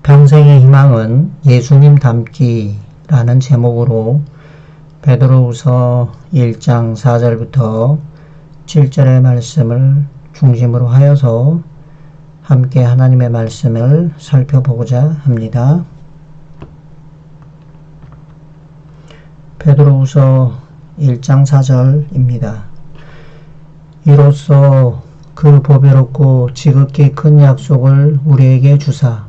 평생의 희망은 예수님 닮기라는 제목으로 베드로후서 1장 4절부터 7절의 말씀을 중심으로 하여서 함께 하나님의 말씀을 살펴보고자 합니다. 베드로후서 1장 4절입니다. 이로써 그 보배롭고 지극히 큰 약속을 우리에게 주사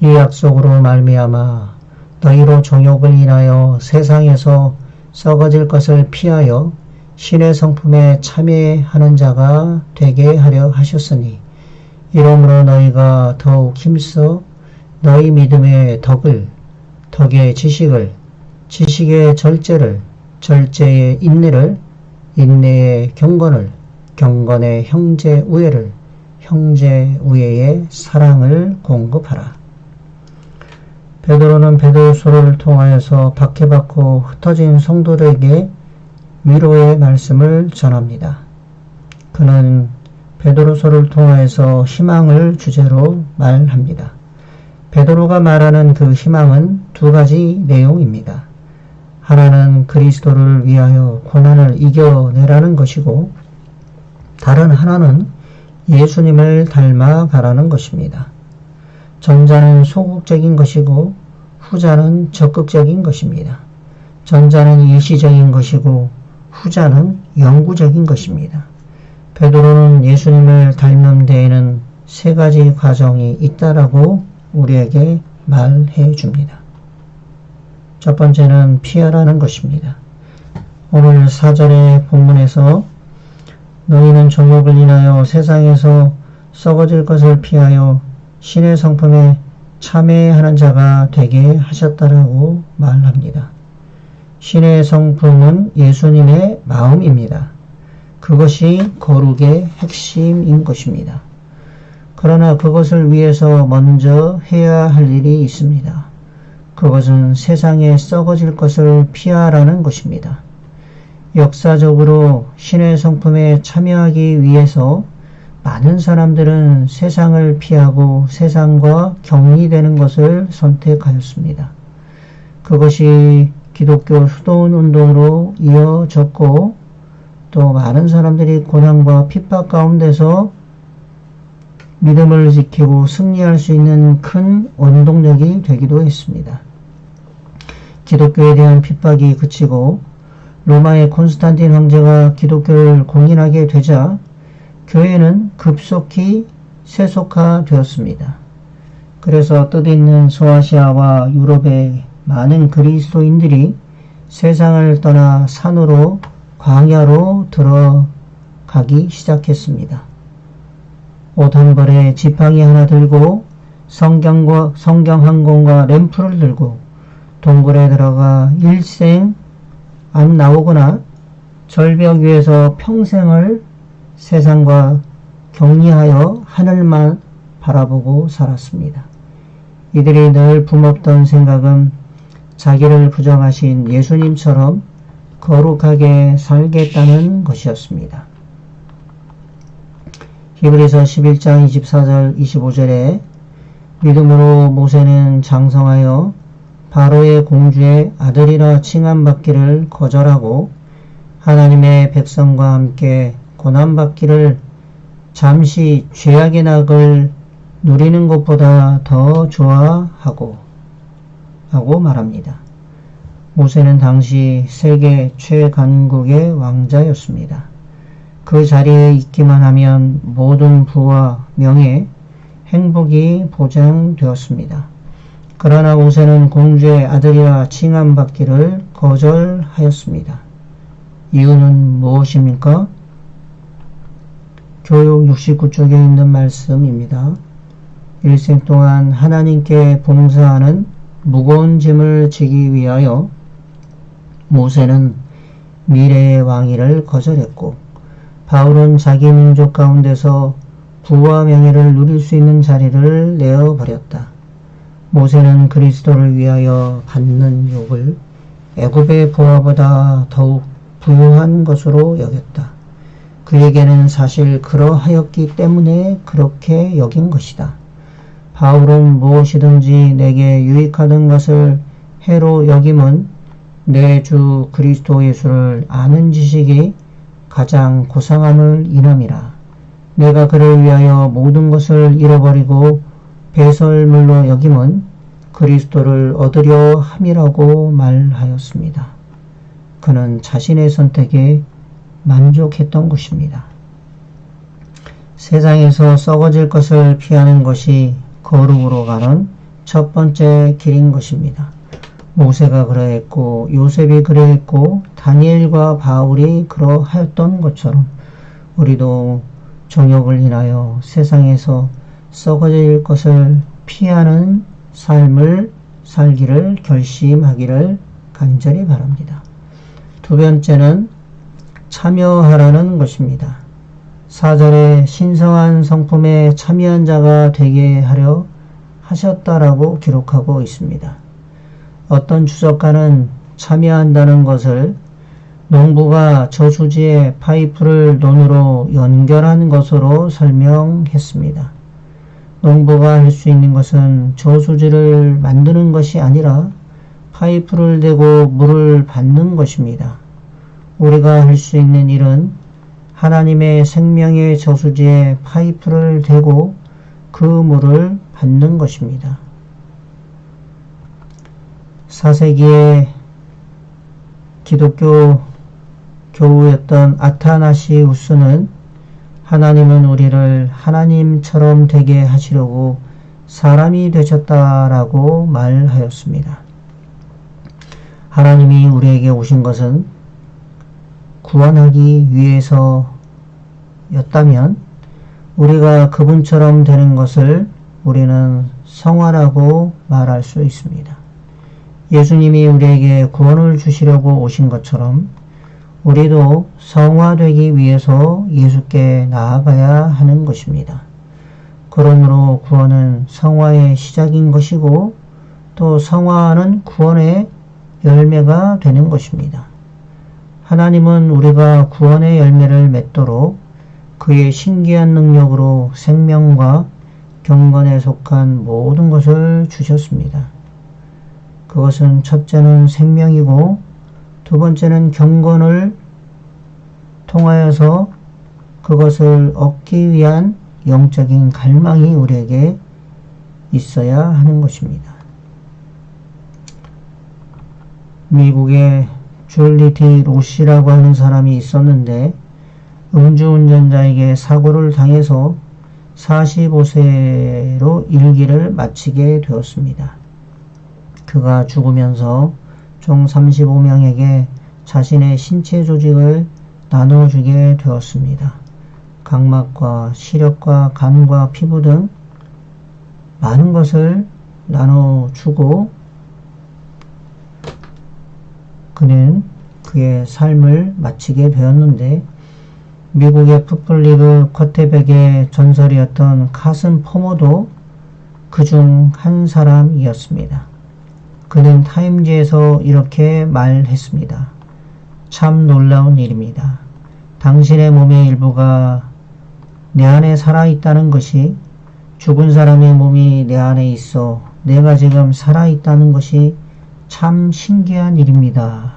이 약속으로 말미암아 너희로 정욕을 인하여 세상에서 썩어질 것을 피하여 신의 성품에 참여하는 자가 되게 하려 하셨으니 이러므로 너희가 더욱 힘써 너희 믿음의 덕을, 덕의 지식을, 지식의 절제를, 절제의 인내를, 인내의 경건을, 경건의 형제 우애를, 형제 우애의 사랑을 공급하라. 베드로는 베드로서를 통하여서 박해받고 흩어진 성도들에게 위로의 말씀을 전합니다. 그는 베드로서를 통하여서 희망을 주제로 말합니다. 베드로가 말하는 그 희망은 두 가지 내용입니다. 하나는 그리스도를 위하여 고난을 이겨내라는 것이고 다른 하나는 예수님을 닮아가라는 것입니다. 전자는 소극적인 것이고 후자는 적극적인 것입니다. 전자는 일시적인 것이고 후자는 영구적인 것입니다. 베드로는 예수님을 닮는 데에는 세 가지 과정이 있다라고 우리에게 말해 줍니다. 첫 번째는 피하라는 것입니다. 오늘 4절의 본문에서 너희는 정욕을 인하여 세상에서 썩어질 것을 피하여 신의 성품에 참여하는 자가 되게 하셨다라고 말합니다. 신의 성품은 예수님의 마음입니다. 그것이 거룩의 핵심인 것입니다. 그러나 그것을 위해서 먼저 해야 할 일이 있습니다. 그것은 세상에 썩어질 것을 피하라는 것입니다. 역사적으로 신의 성품에 참여하기 위해서 많은 사람들은 세상을 피하고 세상과 격리되는 것을 선택하였습니다. 그것이 기독교 수도원 운동으로 이어졌고 또 많은 사람들이 고난과 핍박 가운데서 믿음을 지키고 승리할 수 있는 큰 원동력이 되기도 했습니다. 기독교에 대한 핍박이 그치고 로마의 콘스탄틴 황제가 기독교를 공인하게 되자 교회는 급속히 세속화되었습니다. 그래서 뜻있는 소아시아와 유럽의 많은 그리스도인들이 세상을 떠나 산으로 광야로 들어가기 시작했습니다. 옷 한 벌에 지팡이 하나 들고 성경 한 권과 램프를 들고 동굴에 들어가 일생 안 나오거나 절벽 위에서 평생을 세상과 격리하여 하늘만 바라보고 살았습니다. 이들이 늘 품었던 생각은 자기를 부정하신 예수님처럼 거룩하게 살겠다는 것이었습니다. 히브리서 11장 24절 25절에 믿음으로 모세는 장성하여 바로의 공주의 아들이라 칭함받기를 거절하고 하나님의 백성과 함께 고난받기를 잠시 죄악의 낙을 누리는 것보다 더 좋아하고 하고 말합니다. 모세는 당시 세계 최강국의 왕자였습니다. 그 자리에 있기만 하면 모든 부와 명예, 행복이 보장되었습니다. 그러나 모세는 공주의 아들이라 칭함받기를 거절하였습니다. 이유는 무엇입니까? 교육 69쪽에 있는 말씀입니다. 일생 동안 하나님께 봉사하는 무거운 짐을 지기 위하여 모세는 미래의 왕위를 거절했고 바울은 자기 민족 가운데서 부와 명예를 누릴 수 있는 자리를 내어버렸다. 모세는 그리스도를 위하여 받는 욕을 애굽의 부하보다 더욱 부유한 것으로 여겼다. 그에게는 사실 그러하였기 때문에 그렇게 여긴 것이다. 바울은 무엇이든지 내게 유익하던 것을 해로 여김은 내 주 그리스도 예수를 아는 지식이 가장 고상함을 인함이라. 내가 그를 위하여 모든 것을 잃어버리고 배설물로 여김은 그리스도를 얻으려 함이라고 말하였습니다. 그는 자신의 선택에 만족했던 것입니다. 세상에서 썩어질 것을 피하는 것이 거룩으로 가는 첫 번째 길인 것입니다. 모세가 그러했고 요셉이 그러했고 다니엘과 바울이 그러하였던 것처럼 우리도 정욕을 인하여 세상에서 썩어질 것을 피하는 삶을 살기를 결심하기를 간절히 바랍니다. 두 번째는 참여하라는 것입니다. 4절에 신성한 성품에 참여한 자가 되게 하려 하셨다라고 기록하고 있습니다. 어떤 주석가는 참여한다는 것을 농부가 저수지에 파이프를 논으로 연결한 것으로 설명했습니다. 농부가 할 수 있는 것은 저수지를 만드는 것이 아니라 파이프를 대고 물을 받는 것입니다. 우리가 할 수 있는 일은 하나님의 생명의 저수지에 파이프를 대고 그 물을 받는 것입니다. 4세기의 기독교 교우였던 아타나시우스는 하나님은 우리를 하나님처럼 되게 하시려고 사람이 되셨다라고 말하였습니다. 하나님이 우리에게 오신 것은 구원하기 위해서였다면 우리가 그분처럼 되는 것을 우리는 성화라고 말할 수 있습니다. 예수님이 우리에게 구원을 주시려고 오신 것처럼 우리도 성화되기 위해서 예수께 나아가야 하는 것입니다. 그러므로 구원은 성화의 시작인 것이고 또 성화는 구원의 열매가 되는 것입니다. 하나님은 우리가 구원의 열매를 맺도록 그의 신기한 능력으로 생명과 경건에 속한 모든 것을 주셨습니다. 그것은 첫째는 생명이고 두 번째는 경건을 통하여서 그것을 얻기 위한 영적인 갈망이 우리에게 있어야 하는 것입니다. 미국의 줄리 디 로시라고 하는 사람이 있었는데 음주운전자에게 사고를 당해서 45세로 일기를 마치게 되었습니다. 그가 죽으면서 총 35명에게 자신의 신체 조직을 나눠주게 되었습니다. 각막과 시력과 간과 피부 등 많은 것을 나눠주고 그는 그의 삶을 마치게 되었는데 미국의 풋볼리그 쿼터백의 전설이었던 카슨 포머도 그중 한 사람이었습니다. 그는 타임지에서 이렇게 말했습니다. 참 놀라운 일입니다. 당신의 몸의 일부가 내 안에 살아있다는 것이 죽은 사람의 몸이 내 안에 있어 내가 지금 살아있다는 것이 참 신기한 일입니다.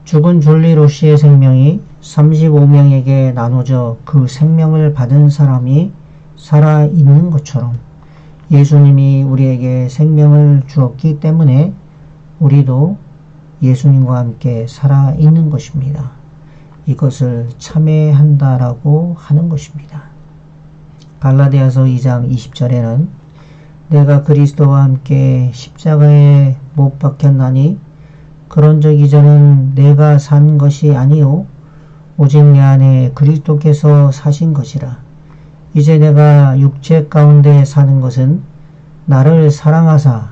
죽은 줄리 로시의 생명이 35명에게 나눠져 그 생명을 받은 사람이 살아있는 것처럼 예수님이 우리에게 생명을 주었기 때문에 우리도 예수님과 함께 살아있는 것입니다. 이것을 참회한다라고 하는 것입니다. 갈라디아서 2장 20절에는 내가 그리스도와 함께 십자가에 못 박혔나니 그런적 이전은 내가 산 것이 아니요 오직 내 안에 그리스도께서 사신 것이라. 이제 내가 육체 가운데 사는 것은 나를 사랑하사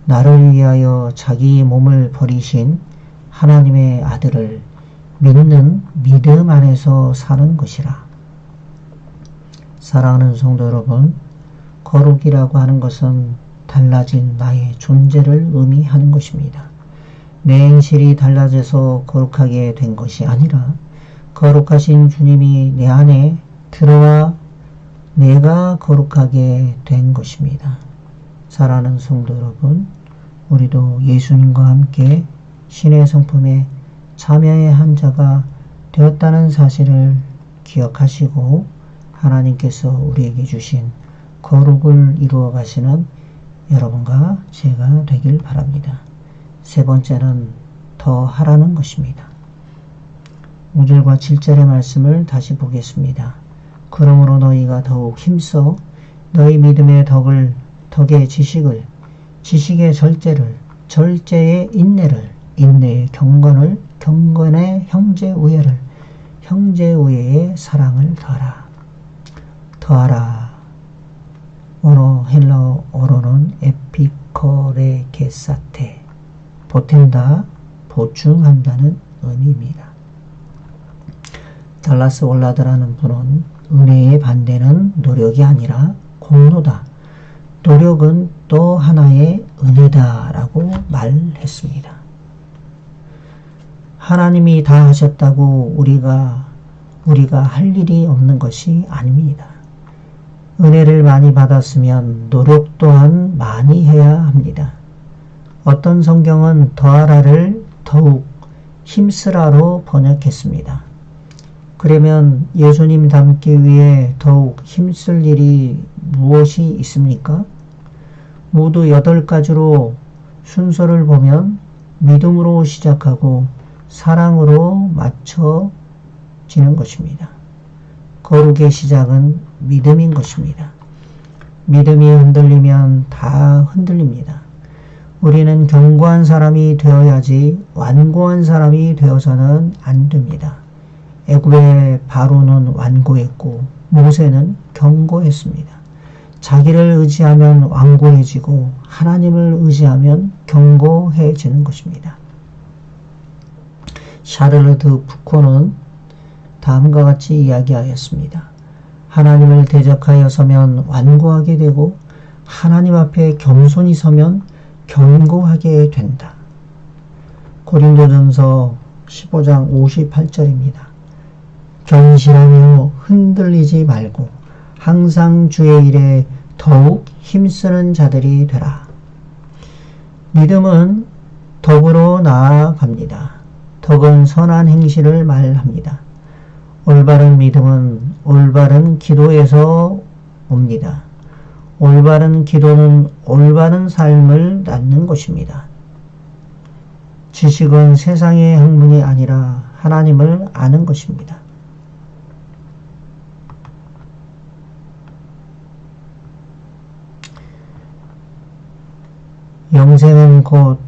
나를 위하여 자기 몸을 버리신 하나님의 아들을 믿는 믿음 안에서 사는 것이라. 사랑하는 성도 여러분, 거룩이라고 하는 것은 달라진 나의 존재를 의미하는 것입니다. 내 행실이 달라져서 거룩하게 된 것이 아니라 거룩하신 주님이 내 안에 들어와 내가 거룩하게 된 것입니다. 사랑하는 성도 여러분, 우리도 예수님과 함께 신의 성품에 참여의 한 자가 되었다는 사실을 기억하시고 하나님께서 우리에게 주신 거룩을 이루어 가시는 여러분과 제가 되길 바랍니다. 세 번째는 더 하라는 것입니다. 5절과 7절의 말씀을 다시 보겠습니다. 그러므로 너희가 더욱 힘써 너희 믿음의 덕의 지식을, 지식의 절제를, 절제의 인내를, 인내의 경건을, 경건의 형제우애를, 형제우애의 사랑을 더하라. 헬라어로는 에피코레게사테, 보탠다, 보충한다는 의미입니다. 달라스 월라드라는 분은 은혜의 반대는 노력이 아니라 공로다. 노력은 또 하나의 은혜다 라고 말했습니다. 하나님이 다 하셨다고 우리가 할 일이 없는 것이 아닙니다. 은혜를 많이 받았으면 노력 또한 많이 해야 합니다. 어떤 성경은 더하라를 더욱 힘쓰라로 번역했습니다. 그러면 예수님 닮기 위해 더욱 힘쓸 일이 무엇이 있습니까? 모두 8가지로 순서를 보면 믿음으로 시작하고 사랑으로 맞춰지는 것입니다. 거룩의 시작은 믿음인 것입니다. 믿음이 흔들리면 다 흔들립니다. 우리는 견고한 사람이 되어야지 완고한 사람이 되어서는 안 됩니다. 애굽의 바로는 완고했고 모세는 견고했습니다. 자기를 의지하면 완고해지고 하나님을 의지하면 견고해지는 것입니다. 샤를르 드 푸코는 다음과 같이 이야기하였습니다. 하나님을 대적하여 서면 완고하게 되고 하나님 앞에 겸손히 서면 견고하게 된다. 고린도전서 15장 58절입니다. 견실하며 흔들리지 말고 항상 주의 일에 더욱 힘쓰는 자들이 되라. 믿음은 덕으로 나아갑니다. 덕은 선한 행실을 말합니다. 올바른 믿음은 올바른 기도에서 옵니다. 올바른 기도는 올바른 삶을 낳는 것입니다. 지식은 세상의 학문이 아니라 하나님을 아는 것입니다. 영생은 곧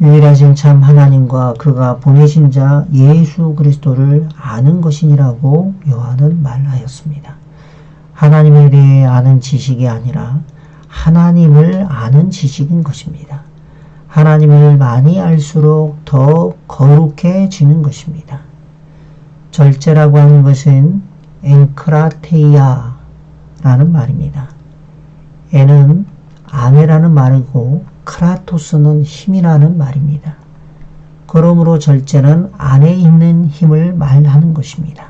유일하신 참 하나님과 그가 보내신 자 예수 그리스도를 아는 것이니라고 요한은 말하였습니다. 하나님에 대해 아는 지식이 아니라 하나님을 아는 지식인 것입니다. 하나님을 많이 알수록 더 거룩해지는 것입니다. 절제라고 하는 것은 엔크라테이아라는 말입니다. 에는 아내라는 말이고 크라토스는 힘이라는 말입니다. 그러므로 절제는 안에 있는 힘을 말하는 것입니다.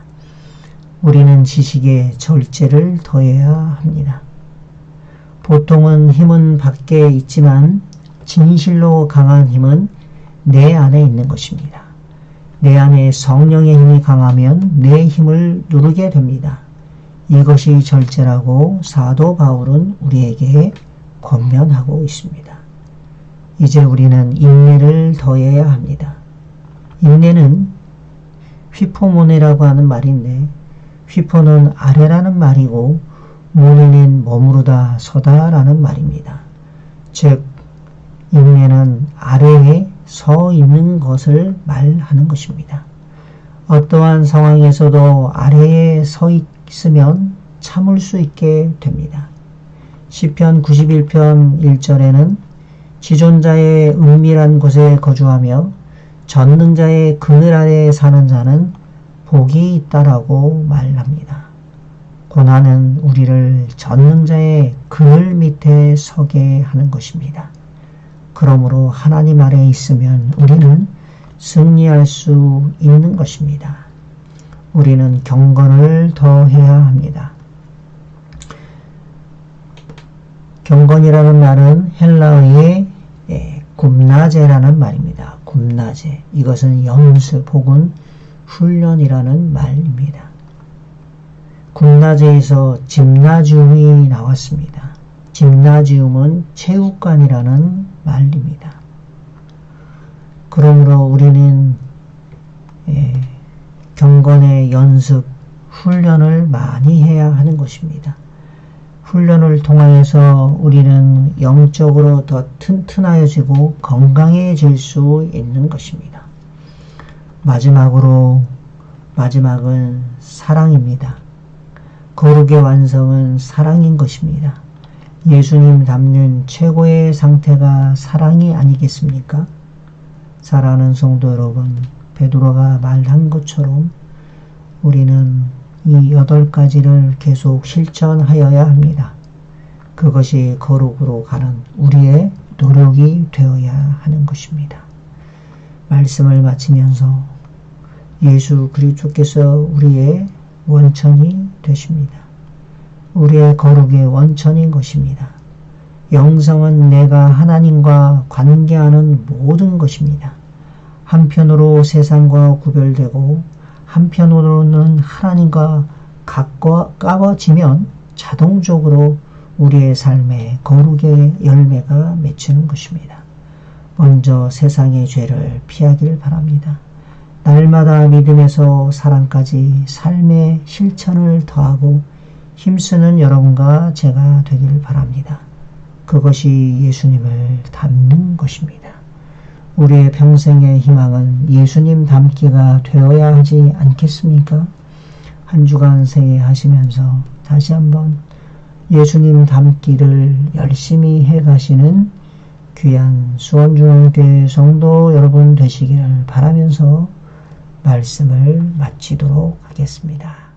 우리는 지식에 절제를 더해야 합니다. 보통은 힘은 밖에 있지만 진실로 강한 힘은 내 안에 있는 것입니다. 내 안에 성령의 힘이 강하면 내 힘을 누르게 됩니다. 이것이 절제라고 사도 바울은 우리에게 권면하고 있습니다. 이제 우리는 인내를 더해야 합니다. 인내는 휘포모네라고 하는 말인데 휘포는 아래라는 말이고 모네는 머무르다 서다 라는 말입니다. 즉 인내는 아래에 서 있는 것을 말하는 것입니다. 어떠한 상황에서도 아래에 서 있으면 참을 수 있게 됩니다. 시편 91편 1절에는 지존자의 은밀한 곳에 거주하며 전능자의 그늘 아래에 사는 자는 복이 있다라고 말합니다. 고난은 우리를 전능자의 그늘 밑에 서게 하는 것입니다. 그러므로 하나님 아래에 있으면 우리는 승리할 수 있는 것입니다. 우리는 경건을 더해야 합니다. 경건이라는 말은 헬라어의 굽나제라는 말입니다. 굽나제. 이것은 연습 혹은 훈련이라는 말입니다. 굽나제에서 짐나지움이 나왔습니다. 짐나지움은 체육관이라는 말입니다. 그러므로 우리는 경건의 연습, 훈련을 많이 해야 하는 것입니다. 훈련을 통하여서 우리는 영적으로 더 튼튼해지고 건강해질 수 있는 것입니다. 마지막은 사랑입니다. 거룩의 완성은 사랑인 것입니다. 예수님 닮는 최고의 상태가 사랑이 아니겠습니까? 사랑하는 성도 여러분, 베드로가 말한 것처럼 우리는 이 8가지를 계속 실천하여야 합니다. 그것이 거룩으로 가는 우리의 노력이 되어야 하는 것입니다. 말씀을 마치면서 예수 그리스도께서 우리의 원천이 되십니다. 우리의 거룩의 원천인 것입니다. 영성은 내가 하나님과 관계하는 모든 것입니다. 한편으로 세상과 구별되고 한편으로는 하나님과 가까워지면 자동적으로 우리의 삶에 거룩의 열매가 맺히는 것입니다. 먼저 세상의 죄를 피하길 바랍니다. 날마다 믿음에서 사랑까지 삶의 실천을 더하고 힘쓰는 여러분과 제가 되길 바랍니다. 그것이 예수님을 닮는 것입니다. 우리의 평생의 희망은 예수님 닮기가 되어야 하지 않겠습니까? 한 주간 생애하시면서 다시 한번 예수님 닮기를 열심히 해가시는 귀한 수원중앙교회 성도 여러분 되시기를 바라면서 말씀을 마치도록 하겠습니다.